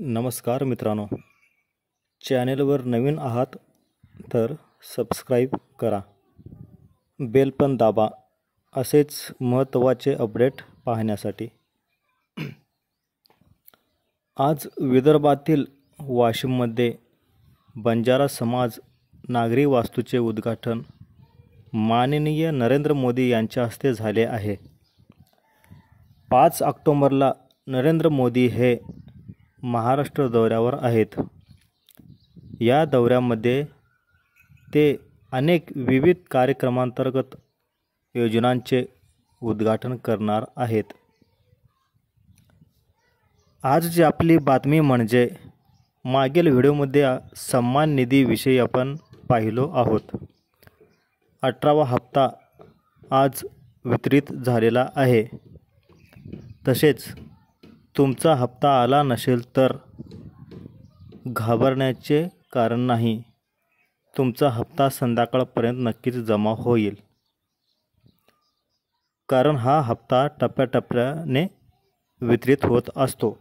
नमस्कार मित्रांनो, चॅनेलवर नवीन आहात तर सबस्क्राईब करा, बेल पण दाबा असेच महत्त्वाचे अपडेट पाहण्यासाठी। आज विदर्भातील वाशिममध्ये बंजारा समाज नागरी वास्तूचे उद्घाटन माननीय नरेंद्र मोदी यांच्या हस्ते झाले आहे। 5 ऑक्टोबरला नरेंद्र मोदी हे महाराष्ट्र दौऱ्यावर आहेत। या दौऱ्यामध्ये ते अनेक विविध कार्यक्रमांतर्गत योजनांचे उद्घाटन करणार आहेत। आजची आपली बातमी म्हणजे मागील व्हिडिओमध्ये सन्मान निधीविषयी आपण पाहिलो आहोत। 18वा हप्ता आज वितरित झालेला आहे। तसेच तुमचा हप्ता आला नसेल तर घाबरण्याचे कारण नाही, तुमचा हप्ता संध्याकाळपर्यंत नक्कीच जमा होईल। कारण हा हप्ता टप्प्याटप्प्याने वितरित होत असतो।